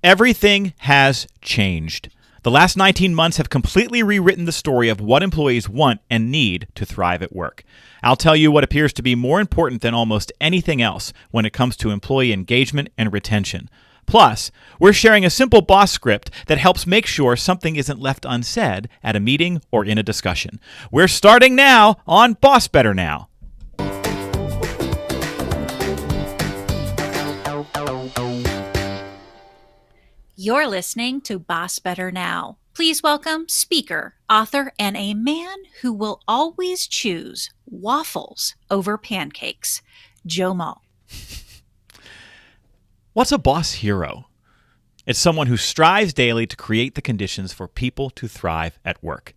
Everything has changed. The last 19 months have completely rewritten the story of what employees want and need to thrive at work. I'll tell you what appears to be more important than almost anything else when it comes to employee engagement and retention. Plus, we're sharing a simple boss script that helps make sure something isn't left unsaid at a meeting or in a discussion. We're starting now on BossBetter Now. You're listening to BossBetter Now. Please welcome speaker, author, and a man who will always choose waffles over pancakes, Joe Mull. What's a boss hero? It's someone who strives daily to create the conditions for people to thrive at work.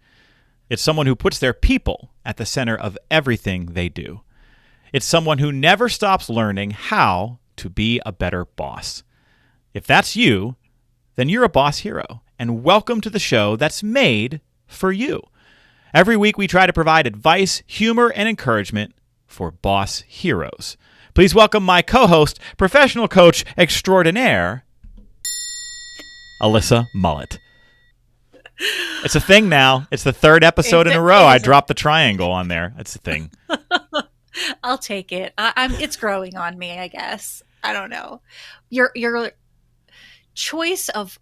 It's someone who puts their people at the center of everything they do. It's someone who never stops learning how to be a better boss. If that's you, then you're a boss hero, and welcome to the show that's made for you. Every week we try to provide advice, humor, and encouragement for boss heroes. Please welcome my co-host, professional coach extraordinaire, Alyssa Mullet. It's a thing now. It's the third episode in a row I dropped the triangle on there. It's a thing. I'll take it. It's growing on me, I guess. I don't know. Your choice of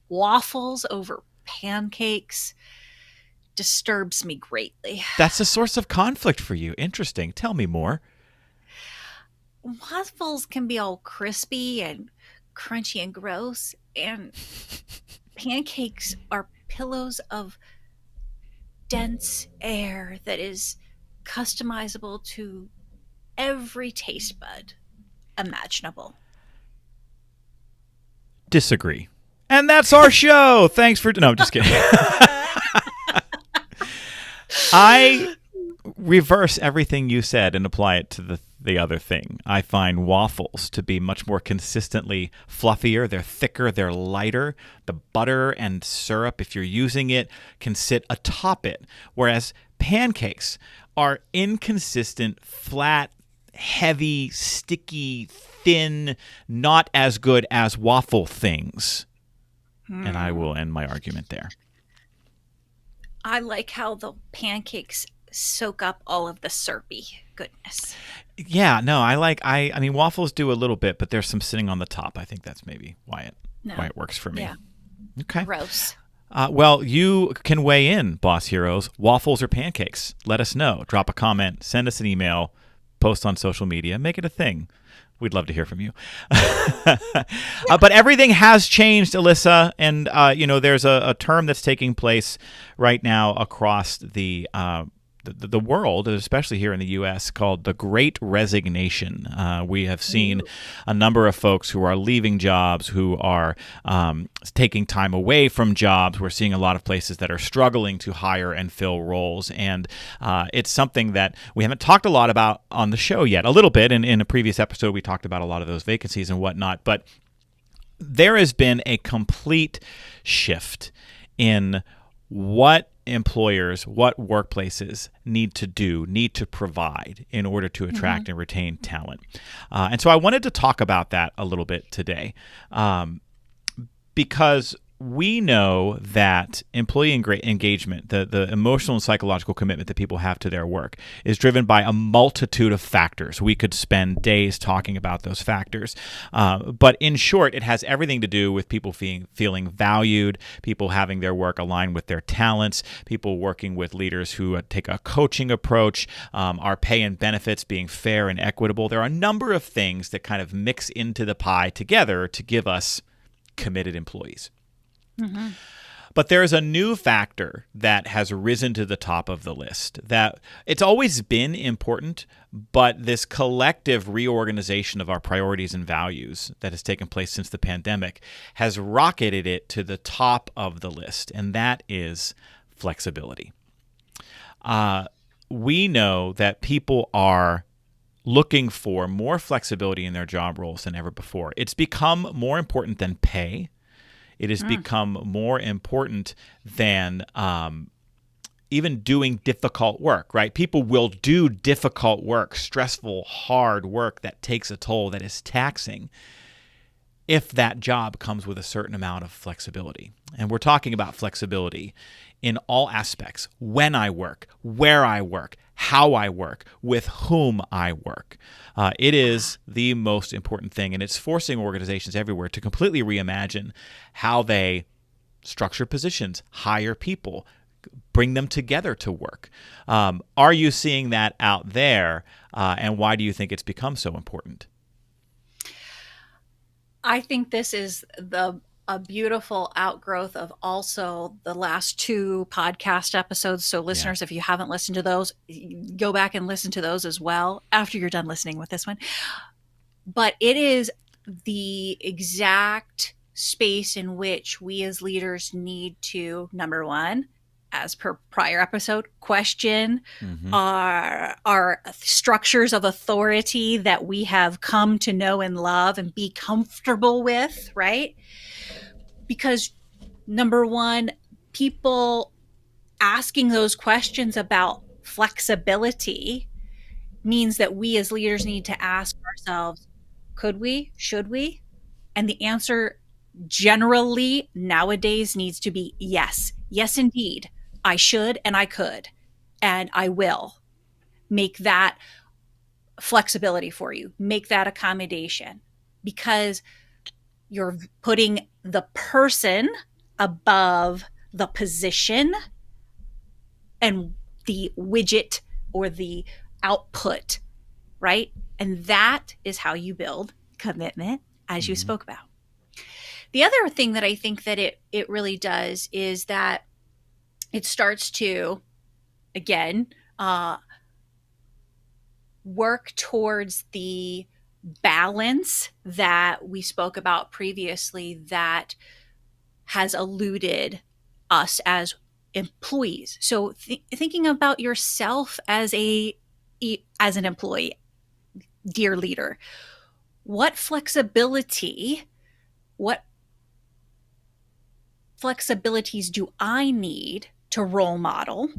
waffles over pancakes disturbs me greatly. That's a source of conflict for you. Interesting. Tell me more. Waffles can be all crispy and crunchy and gross, and pancakes are pillows of dense air that is customizable to every taste bud imaginable. Disagree. And that's our show. Thanks for... No, I'm just kidding. I reverse everything you said and apply it to the other thing. I find waffles to be much more consistently fluffier. They're thicker. They're lighter. The butter and syrup, if you're using it, can sit atop it. Whereas pancakes are inconsistent, flat, heavy, sticky, thin, not as good as waffle things. And I will end my argument there. I like how the pancakes soak up all of the syrupy goodness. Yeah, no, I mean waffles do a little bit, but there's some sitting on the top. I think that's maybe why it works for me. Yeah. Okay. Gross. Well, you can weigh in, boss heroes. Waffles or pancakes? Let us know. Drop a comment, send us an email, post on social media, make it a thing. We'd love to hear from you. But everything has changed, Alyssa, and there's a term that's taking place right now across the world, especially here in the U.S., called the Great Resignation. We have seen a number of folks who are leaving jobs, who are taking time away from jobs. We're seeing a lot of places that are struggling to hire and fill roles. And it's something that we haven't talked a lot about on the show yet. A little bit. In a previous episode, we talked about a lot of those vacancies and whatnot. But there has been a complete shift in what employers, what workplaces need to provide in order to attract and retain talent. And so I wanted to talk about that a little bit today because we know that employee engagement, the emotional and psychological commitment that people have to their work, is driven by a multitude of factors. We could spend days talking about those factors. But in short, it has everything to do with people feeling valued, people having their work aligned with their talents, people working with leaders who take a coaching approach, our pay and benefits being fair and equitable. There are a number of things that kind of mix into the pie together to give us committed employees. Mm-hmm. But there's a new factor that has risen to the top of the list that it's always been important, but this collective reorganization of our priorities and values that has taken place since the pandemic has rocketed it to the top of the list, and that is flexibility. We know that people are looking for more flexibility in their job roles than ever before. It's become more important than pay. It has become more important than even doing difficult work, right? People will do difficult work, stressful, hard work that takes a toll, that is taxing. if that job comes with a certain amount of flexibility. And we're talking about flexibility in all aspects: when I work, where I work, how I work, with whom I work. It is the most important thing, and it's forcing organizations everywhere to completely reimagine how they structure positions, hire people, bring them together to work. Are you seeing that out there, and why do you think it's become so important? I think this is a beautiful outgrowth of also the last two podcast episodes. So listeners, if you haven't listened to those, go back and listen to those as well after you're done listening with this one. But it is the exact space in which we as leaders need to, number one, as per prior episode, question our structures of authority that we have come to know and love and be comfortable with, right? Because number one, people asking those questions about flexibility means that we as leaders need to ask ourselves, could we, should we? And the answer generally nowadays needs to be yes. Yes, indeed. I should and I could and I will make that flexibility for you, make that accommodation, because you're putting the person above the position and the widget or the output, right? And that is how you build commitment, as you spoke about. The other thing that I think that it really does is that it starts to, again, work towards the balance that we spoke about previously that has eluded us as employees. So thinking about yourself as an employee, dear leader, what flexibilities do I need to role model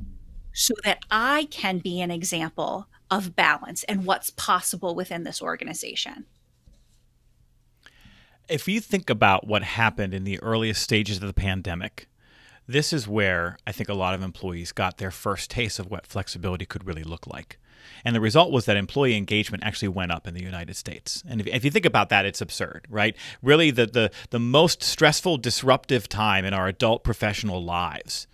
so that I can be an example of balance and what's possible within this organization? If you think about what happened in the earliest stages of the pandemic, this is where I think a lot of employees got their first taste of what flexibility could really look like. And the result was that employee engagement actually went up in the United States. And if you think about that, it's absurd, right? Really, the most stressful, disruptive time in our adult professional lives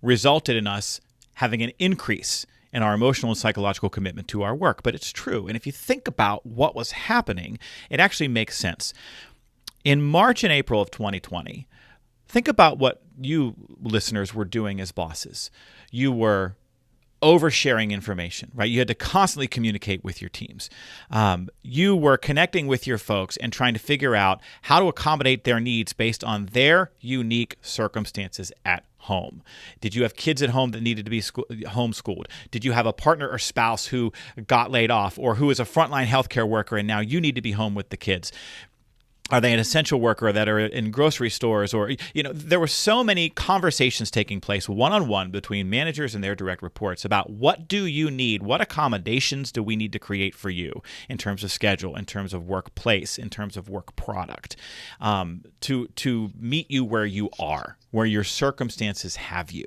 resulted in us having an increase in our emotional and psychological commitment to our work. But it's true. And if you think about what was happening, it actually makes sense. In March and April of 2020, think about what you listeners were doing as bosses. You were oversharing information, right? You had to constantly communicate with your teams. You were connecting with your folks and trying to figure out how to accommodate their needs based on their unique circumstances at home. Did you have kids at home that needed to be homeschooled? Did you have a partner or spouse who got laid off or who is a frontline healthcare worker and now you need to be home with the kids? Are they an essential worker that are in grocery stores? Or, there were so many conversations taking place one-on-one between managers and their direct reports about what do you need? What accommodations do we need to create for you in terms of schedule, in terms of workplace, in terms of work product, to meet you where you are, where your circumstances have you.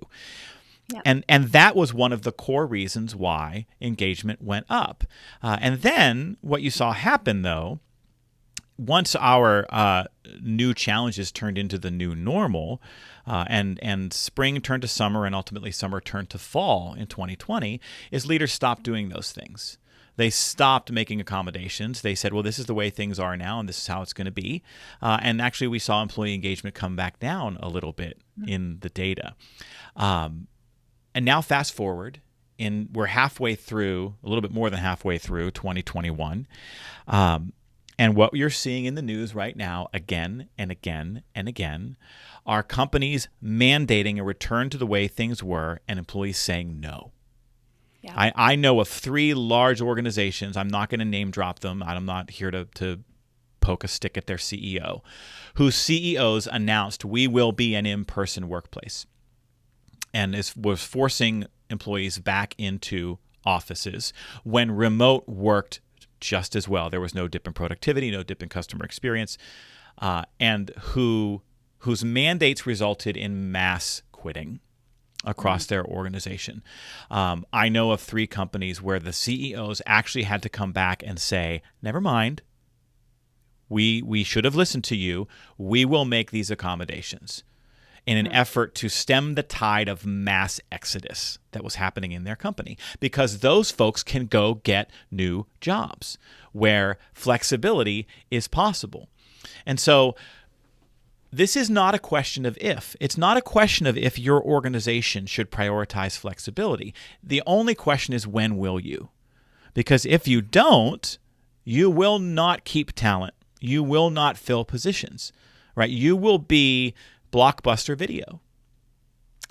Yeah. And that was one of the core reasons why engagement went up. And then what you saw happen, though, once our new challenges turned into the new normal, and spring turned to summer and ultimately summer turned to fall in 2020, is leaders stopped doing those things. They stopped making accommodations. They said, well, this is the way things are now and this is how it's going to be. And actually we saw employee engagement come back down a little bit in the data. And now fast forward, we're halfway through, a little bit more than halfway through 2021. And what you're seeing in the news right now, again and again and again, are companies mandating a return to the way things were and employees saying no. Yeah. I know of 3 large organizations. I'm not going to name drop them. I'm not here to poke a stick at their CEO, whose CEOs announced we will be an in-person workplace and was forcing employees back into offices when remote worked just as well. There was no dip in productivity, no dip in customer experience. and whose mandates resulted in mass quitting across their organization. I know of 3 companies where the CEOs actually had to come back and say, never mind, we should have listened to you. We will make these accommodations in an effort to stem the tide of mass exodus that was happening in their company, because those folks can go get new jobs where flexibility is possible. And so this is not a question of if. It's not a question of if your organization should prioritize flexibility. The only question is, when will you? Because if you don't, you will not keep talent. You will not fill positions, right? You will be Blockbuster Video,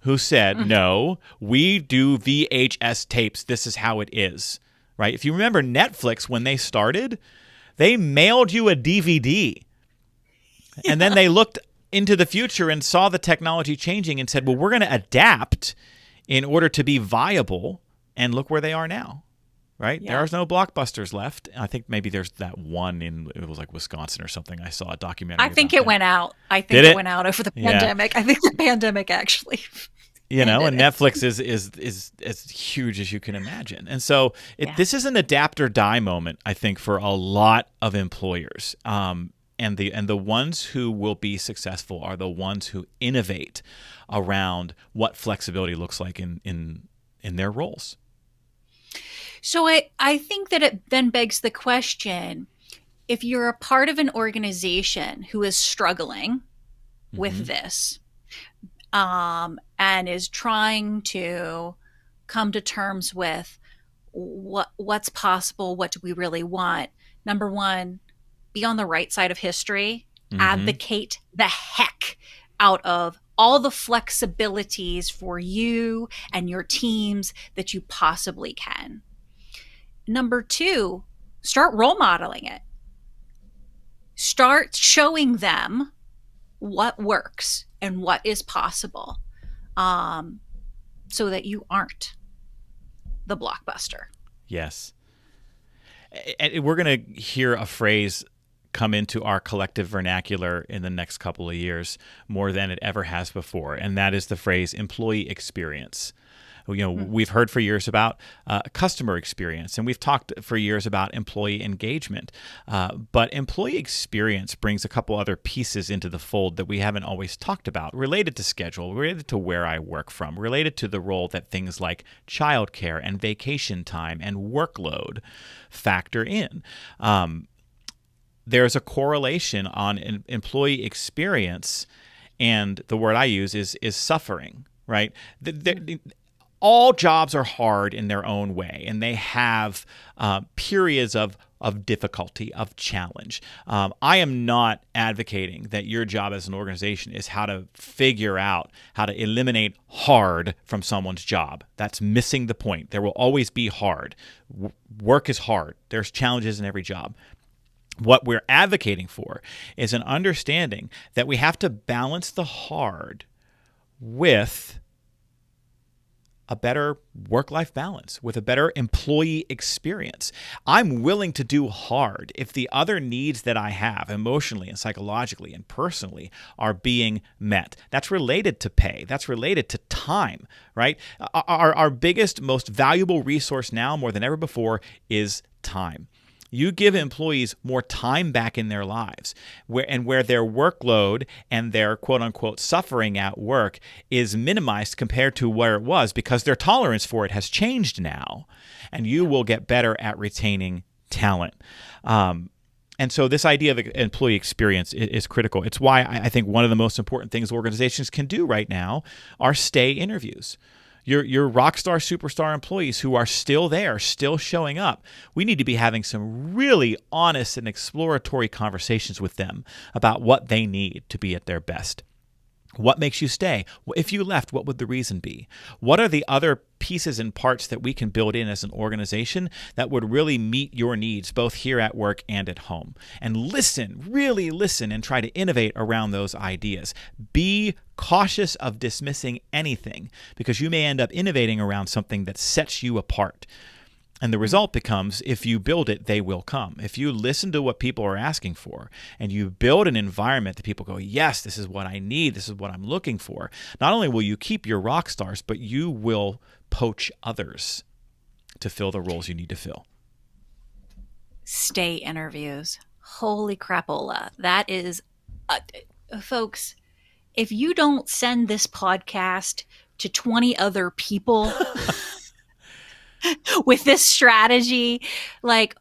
who said, no, we do VHS tapes. This is how it is, right? If you remember Netflix, when they started, they mailed you a DVD. And then they looked into the future and saw the technology changing and said, well, we're going to adapt in order to be viable. And look where they are now, right? Yeah. There's no Blockbusters left. I think maybe there's that one it was like Wisconsin or something. I saw a documentary. I think it went out. I think it went out over the pandemic. I think the pandemic actually. And Netflix is as huge as you can imagine. And so this is an adapt or die moment, I think, for a lot of employers. And the ones who will be successful are the ones who innovate around what flexibility looks like in their roles. So I think that it then begs the question, if you're a part of an organization who is struggling with this and is trying to come to terms with what's possible, what do we really want? Number one, be on the right side of history, advocate the heck out of all the flexibilities for you and your teams that you possibly can. Number two, start role modeling it. Start showing them what works and what is possible, so that you aren't the Blockbuster. Yes. And we're going to hear a phrase come into our collective vernacular in the next couple of years more than it ever has before, and that is the phrase employee experience. We've heard for years about customer experience, and we've talked for years about employee engagement. But employee experience brings a couple other pieces into the fold that we haven't always talked about, related to schedule, related to where I work from, related to the role that things like childcare and vacation time and workload factor in. There's a correlation on employee experience, and the word I use is suffering, right? All jobs are hard in their own way, and they have periods of difficulty, of challenge. I am not advocating that your job as an organization is how to figure out how to eliminate hard from someone's job. That's missing the point. There will always be hard. Work is hard. There's challenges in every job. What we're advocating for is an understanding that we have to balance the hard with a better work-life balance, with a better employee experience. I'm willing to do hard if the other needs that I have emotionally and psychologically and personally are being met. That's related to pay. That's related to time, right? Our biggest, most valuable resource now more than ever before is time. You give employees more time back in their lives, where their workload and their quote-unquote suffering at work is minimized compared to where it was, because their tolerance for it has changed now, and you will get better at retaining talent. And so this idea of employee experience is critical. It's why I think one of the most important things organizations can do right now are stay interviews. Your rock star, superstar employees who are still there, still showing up. We need to be having some really honest and exploratory conversations with them about what they need to be at their best. What makes you stay? If you left, what would the reason be? What are the other pieces and parts that we can build in as an organization that would really meet your needs, both here at work and at home? And listen, really listen, and try to innovate around those ideas. Be cautious of dismissing anything, because you may end up innovating around something that sets you apart. And the result becomes, if you build it, they will come. If you listen to what people are asking for and you build an environment that people go, yes, this is what I need, this is what I'm looking for, not only will you keep your rock stars, but you will poach others to fill the roles you need to fill. Stay interviews. Holy crapola. That is, folks, if you don't send this podcast to 20 other people with this strategy, like,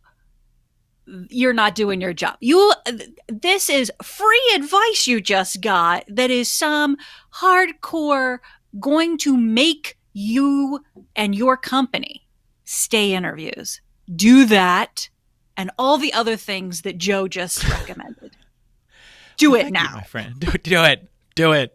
you're not doing your job. This is free advice you just got that is some hardcore going to make you and your company stay interviews. Do that and all the other things that Joe just recommended. Do it now. You, my friend. Do it. Do it.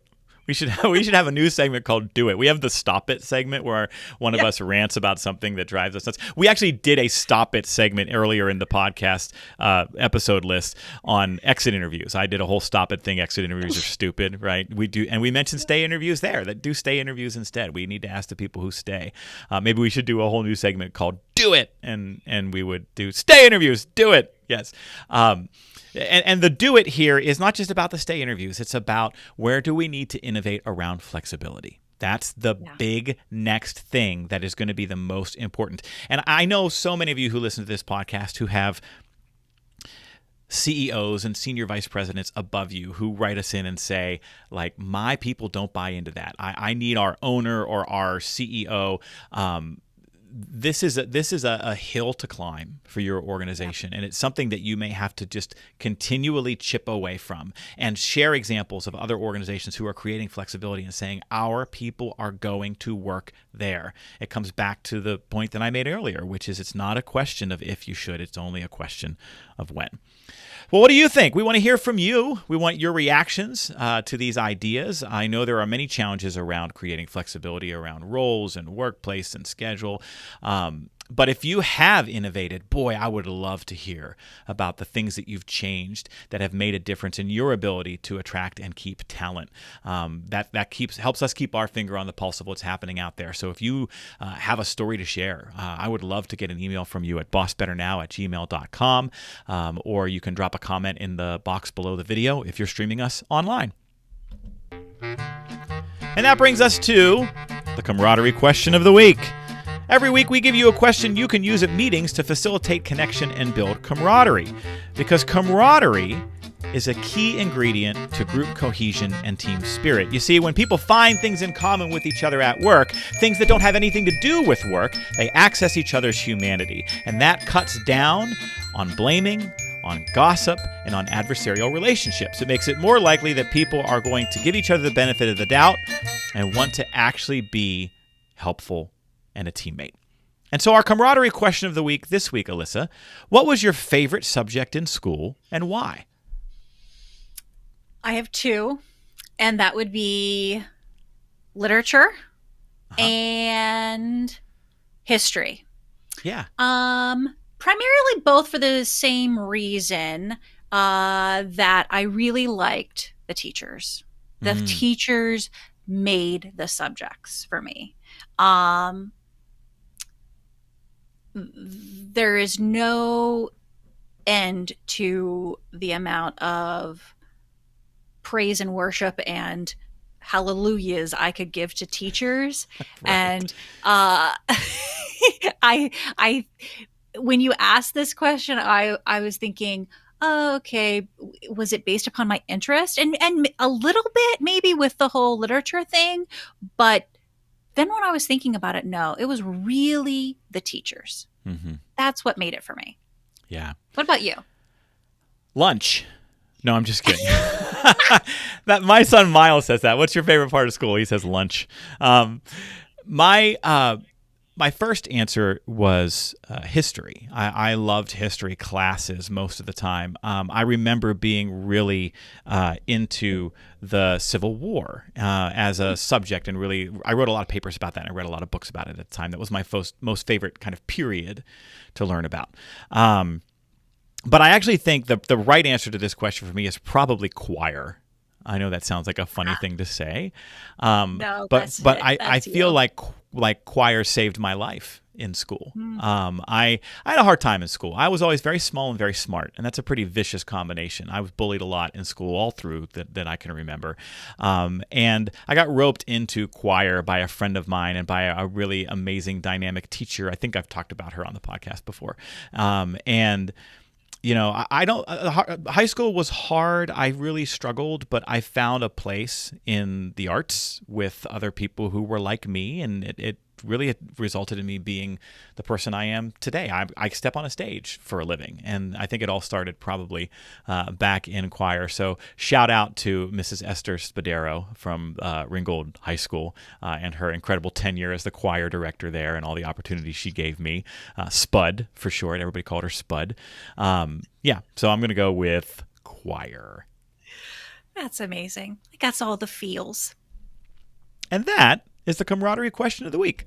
We should have a new segment called Do It. We have the Stop It segment where one of us rants about something that drives us nuts. We actually did a Stop It segment earlier in the podcast episode list on exit interviews. I did a whole Stop It thing. Exit interviews are stupid, right? We do, and we mentioned stay interviews there. That do stay interviews instead. We need to ask the people who stay. Maybe we should do a whole new segment called Do It, and we would do stay interviews. Do it. Yes. And the do it here is not just about the stay interviews. It's about where do we need to innovate around flexibility. That's the big next thing that is going to be the most important. And I know so many of you who listen to this podcast who have CEOs and senior vice presidents above you who write us in and say, like, my people don't buy into that. I need our owner or our CEO. This is a hill to climb for your organization, and it's something that you may have to just continually chip away from and share examples of other organizations who are creating flexibility and saying our people are going to work there. It comes back to the point that I made earlier, which is it's not a question of if you should, it's only a question of when. Well, what do you think? We want to hear from you. We want your reactions to these ideas. I know there are many challenges around creating flexibility around roles and workplace and schedule. But if you have innovated, boy, I would love to hear about the things that you've changed that have made a difference in your ability to attract and keep talent. That helps us keep our finger on the pulse of what's happening out there. So if you have a story to share, I would love to get an email from you at bossbetternow@gmail.com, or you can drop a comment in the box below the video if you're streaming us online. And that brings us to the camaraderie question of the week. Every week we give you a question you can use at meetings to facilitate connection and build camaraderie. Because camaraderie is a key ingredient to group cohesion and team spirit. You see, when people find things in common with each other at work, things that don't have anything to do with work, they access each other's humanity. And that cuts down on blaming, on gossip, and on adversarial relationships. It makes it more likely that people are going to give each other the benefit of the doubt and want to actually be helpful and a teammate. And so our camaraderie question of the week this week, Alyssa, what was your favorite subject in school and why? I have two, and that would be literature and history. Yeah. Primarily both for the same reason that I really liked the teachers. The teachers made the subjects for me. There is no end to the amount of praise and worship and hallelujahs I could give to teachers. Right. And I when you asked this question, I was thinking, oh, okay, was it based upon my interest? And a little bit maybe with the whole literature thing, but then when I was thinking about it, no, it was really the teachers. Mm-hmm. That's what made it for me. Yeah. What about you? Lunch. No, I'm just kidding. That my son Miles says that. What's your favorite part of school? He says lunch. My first answer was history. I loved history classes most of the time. I remember being really into the Civil War as a subject, and really, I wrote a lot of papers about that, and I read a lot of books about it at the time. That was my most favorite kind of period to learn about. But I actually think the right answer to this question for me is probably choir. I know that sounds like a funny thing to say, No, but that's but it. I That's feel you. like choir saved my life in school. Mm. I had a hard time in school. I was always very small and very smart, and that's a pretty vicious combination. I was bullied a lot in school all through that I can remember, and I got roped into choir by a friend of mine and by a really amazing dynamic teacher. I think I've talked about her on the podcast before, and I don't. High school was hard. I really struggled, but I found a place in the arts with other people who were like me, and it really resulted in me being the person I am today. I step on a stage for a living, and I think it all started probably back in choir. So shout out to Mrs. Esther Spadero from Ringgold High School and her incredible tenure as the choir director there, and all the opportunities she gave me. Spud for short. Everybody called her Spud. So I'm going to go with choir. That's amazing. That's all the feels. And that is the camaraderie question of the week.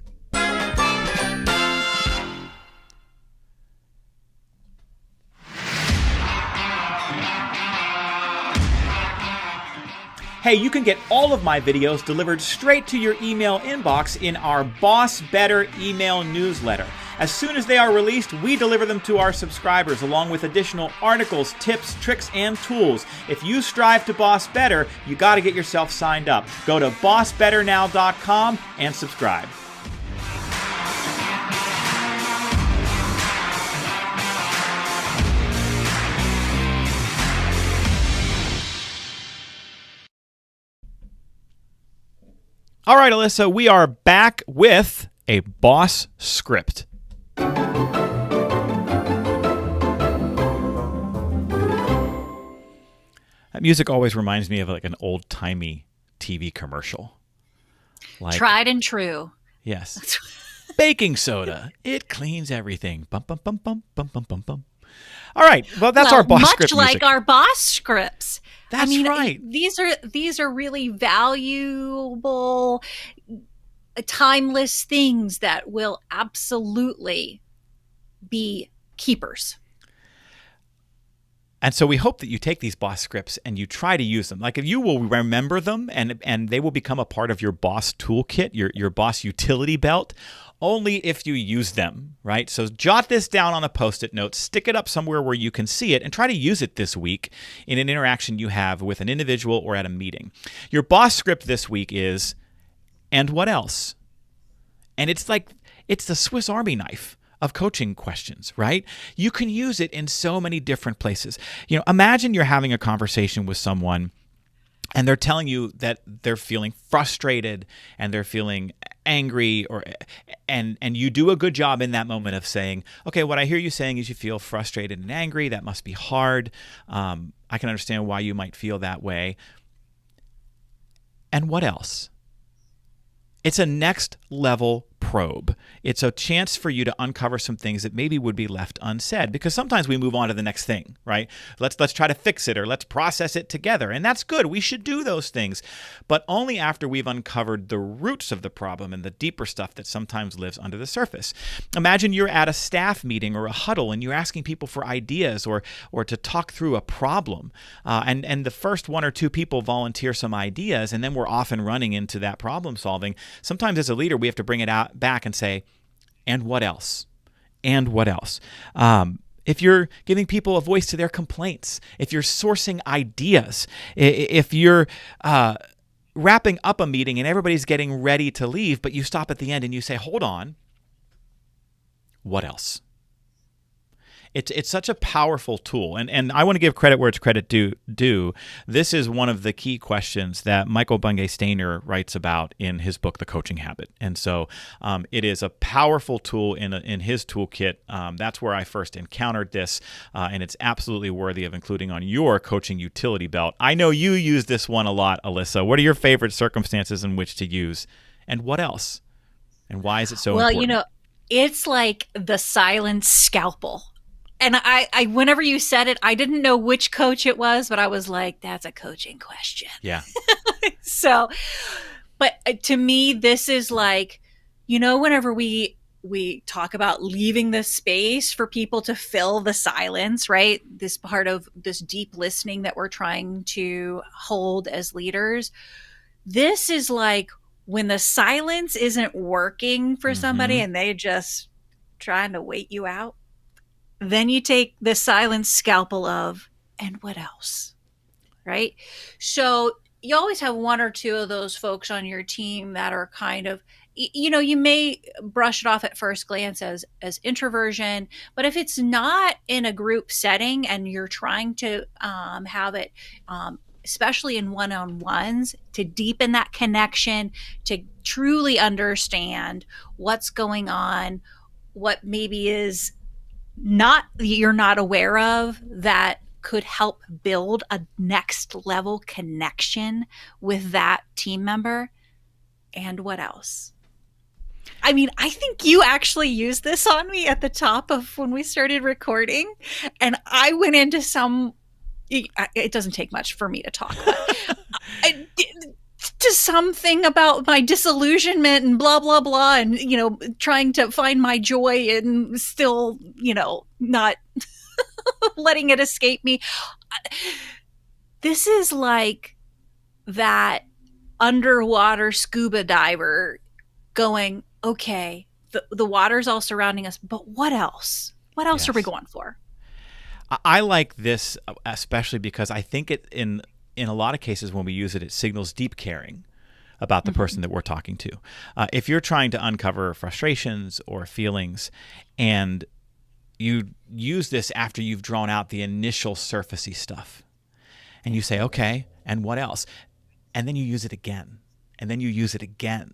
Hey, you can get all of my videos delivered straight to your email inbox in our BossBetter email newsletter. As soon as they are released, we deliver them to our subscribers along with additional articles, tips, tricks, and tools. If you strive to boss better, you got to get yourself signed up. Go to bossbetternow.com and subscribe. All right, Alyssa, we are back with a boss script. That music always reminds me of like an old-timey TV commercial. Like, Tried and true. yes. Baking soda. It cleans everything. Bum, bum, bum, bum, bum, bum, bum, bum. All right. Well, that's our boss script much like music. our boss scripts. That's right. These are really valuable, timeless things that will absolutely be keepers. And so we hope that you take these boss scripts and you try to use them. Like if you will remember them and they will become a part of your boss toolkit, your boss utility belt, only if you use them, right? So jot this down on a Post-it note, stick it up somewhere where you can see it, and try to use it this week in an interaction you have with an individual or at a meeting. Your boss script this week is, and what else? And it's the Swiss Army knife of coaching questions, right? You can use it in so many different places. Imagine you're having a conversation with someone and they're telling you that they're feeling frustrated and they're feeling angry, and you do a good job in that moment of saying, okay, what I hear you saying is you feel frustrated and angry. That must be hard. I can understand why you might feel that way. And what else? It's a next level probe. It's a chance for you to uncover some things that maybe would be left unsaid, because sometimes we move on to the next thing, right? Let's try to fix it, or let's process it together. And that's good. We should do those things, but only after we've uncovered the roots of the problem and the deeper stuff that sometimes lives under the surface. Imagine you're at a staff meeting or a huddle and you're asking people for ideas or to talk through a problem. And the first one or two people volunteer some ideas, and then we're often running into that problem solving. Sometimes as a leader, we have to bring it out back and say, and what else? And what else? If you're giving people a voice to their complaints, if you're sourcing ideas, if you're wrapping up a meeting and everybody's getting ready to leave, but you stop at the end and you say, hold on, what else? It's such a powerful tool, and I want to give credit where it's credit due. This is one of the key questions that Michael Bungay Stainer writes about in his book, The Coaching Habit. And so it is a powerful tool in his toolkit. That's where I first encountered this, and it's absolutely worthy of including on your coaching utility belt. I know you use this one a lot, Alyssa. What are your favorite circumstances in which to use, and what else? And why is it so important? Well, it's like the silent scalpel. And I whenever you said it, I didn't know which coach it was, but I was like, that's a coaching question. Yeah. So, but to me, this is like, whenever we we talk about leaving the space for people to fill the silence, right? This part of this deep listening that we're trying to hold as leaders. This is like when the silence isn't working for somebody and they just trying to wait you out. Then you take the silent scalpel of, and what else? Right? So you always have one or two of those folks on your team that are kind of, you may brush it off at first glance as introversion, but if it's not in a group setting and you're trying to have it, especially in one-on-ones, to deepen that connection, to truly understand what's going on, what maybe is not you're not aware of that could help build a next level connection with that team member. And what else? I mean, I think you actually used this on me at the top of when we started recording, and I went into it doesn't take much for me to talk, but to something about my disillusionment and blah, blah, blah, and, trying to find my joy and still, not letting it escape me. This is like that underwater scuba diver going, okay, the water's all surrounding us, but what else? What else are we going for? I like this especially because I think it in a lot of cases when we use it, it signals deep caring about the person that we're talking to. If you're trying to uncover frustrations or feelings and you use this after you've drawn out the initial surfacey stuff and you say, okay, and what else? And then you use it again, and then you use it again,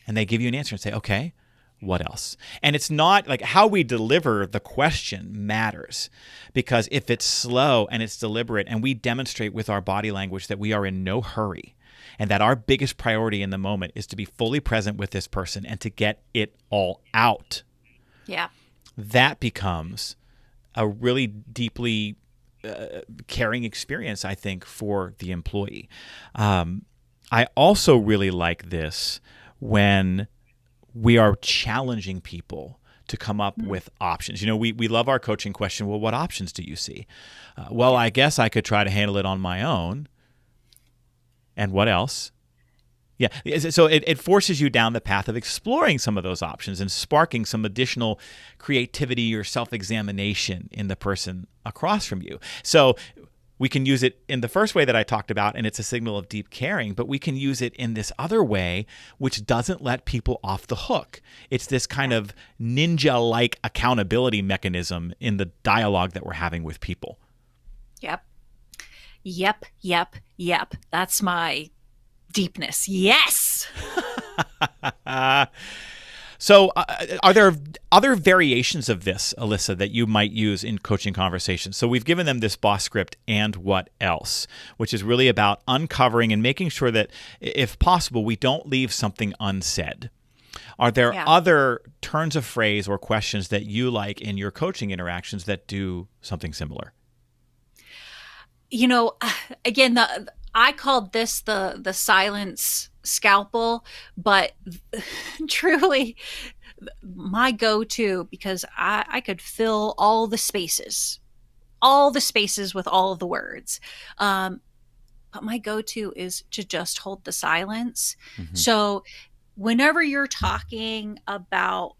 and they give you an answer and say, okay, what else? And it's not like how we deliver the question matters, because if it's slow and it's deliberate and we demonstrate with our body language that we are in no hurry and that our biggest priority in the moment is to be fully present with this person and to get it all out. Yeah. That becomes a really deeply caring experience, I think, for the employee. I also really like this when we are challenging people to come up with options. We love our coaching question, well, what options do you see? I guess I could try to handle it on my own. And what else? Yeah, so it forces you down the path of exploring some of those options and sparking some additional creativity or self-examination in the person across from you. So we can use it in the first way that I talked about, and it's a signal of deep caring, but we can use it in this other way, which doesn't let people off the hook. It's this kind of ninja-like accountability mechanism in the dialogue that we're having with people. Yep. That's my deepness. Yes. So are there other variations of this, Alyssa, that you might use in coaching conversations? So we've given them this boss script and what else, which is really about uncovering and making sure that, if possible, we don't leave something unsaid. Are there other turns of phrase or questions that you like in your coaching interactions that do something similar? Again, I called this the silence scalpel, but truly my go-to, because I could fill all the spaces with all of the words. But my go-to is to just hold the silence. So whenever you're talking about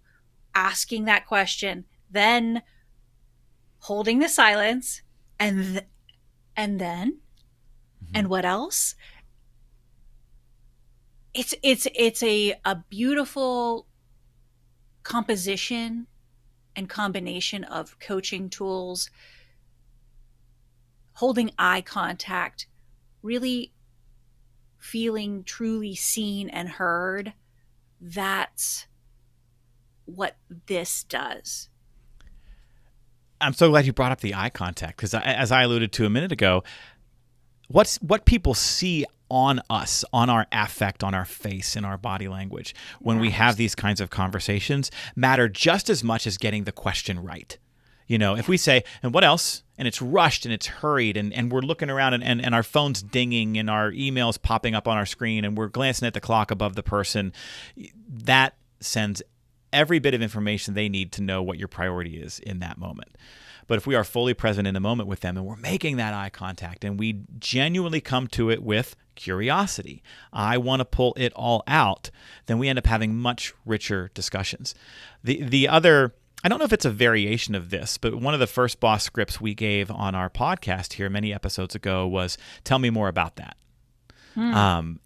asking that question, then holding the silence and then and what else? It's a beautiful composition and combination of coaching tools, holding eye contact, really feeling truly seen and heard. That's what this does. I'm so glad you brought up the eye contact, because as I alluded to a minute ago, what people see on us, on our affect, on our face, in our body language, when we have these kinds of conversations, matter just as much as getting the question right. If we say, and what else? And it's rushed and it's hurried and we're looking around and our phone's dinging and our email's popping up on our screen and we're glancing at the clock above the person, that sends every bit of information they need to know what your priority is in that moment. But if we are fully present in the moment with them and we're making that eye contact and we genuinely come to it with curiosity, I want to pull it all out, then we end up having much richer discussions. The other, I don't know if it's a variation of this, but one of the first boss scripts we gave on our podcast here many episodes ago was, tell me more about that.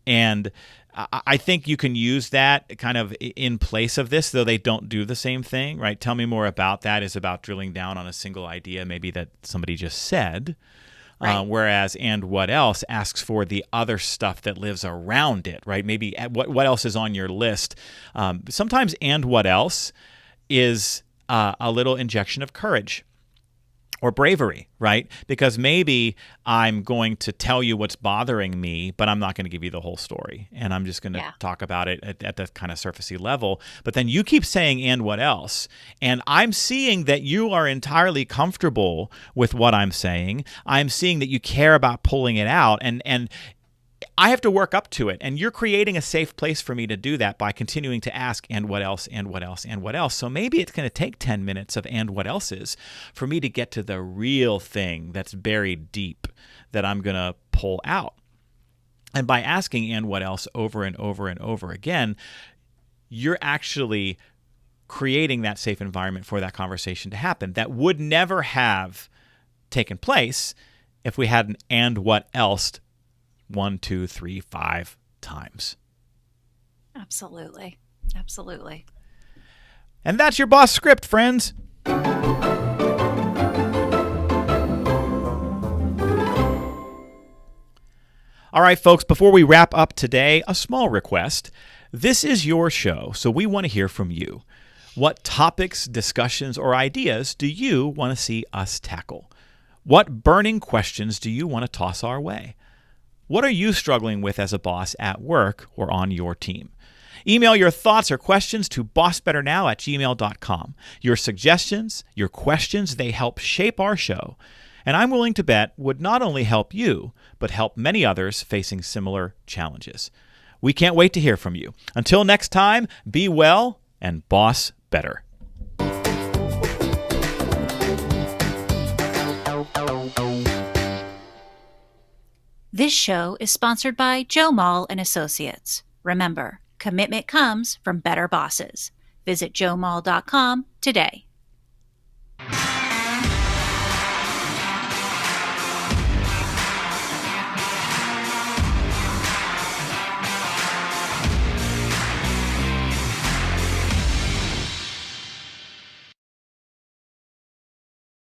And I think you can use that kind of in place of this, though they don't do the same thing, right? Tell me more about that is about drilling down on a single idea, maybe that somebody just said. Right. Whereas and what else asks for the other stuff that lives around it, right? Maybe what else is on your list. Sometimes and what else is a little injection of courage or bravery, right? Because maybe I'm going to tell you what's bothering me, but I'm not going to give you the whole story. And I'm just going to talk about it at the kind of surfacey level. But then you keep saying, and what else? And I'm seeing that you are entirely comfortable with what I'm saying. I'm seeing that you care about pulling it out. And I have to work up to it. And you're creating a safe place for me to do that by continuing to ask, and what else, and what else, and what else. So maybe it's going to take 10 minutes of and what else is for me to get to the real thing that's buried deep that I'm going to pull out. And by asking and what else over and over and over again, you're actually creating that safe environment for that conversation to happen that would never have taken place if we had an and what else 1, 2, 3, 5 times. Absolutely. And that's your boss script, friends. All right, folks, before we wrap up today, a small request. This is your show, so we want to hear from you. What topics, discussions, or ideas do you want to see us tackle? What burning questions do you want to toss our way? What are you struggling with as a boss at work or on your team? Email your thoughts or questions to bossbetternow@gmail.com. Your suggestions, your questions, they help shape our show. And I'm willing to bet would not only help you, but help many others facing similar challenges. We can't wait to hear from you. Until next time, be well and boss better. This show is sponsored by Joe Mull and Associates. Remember, commitment comes from better bosses. Visit joemull.com today.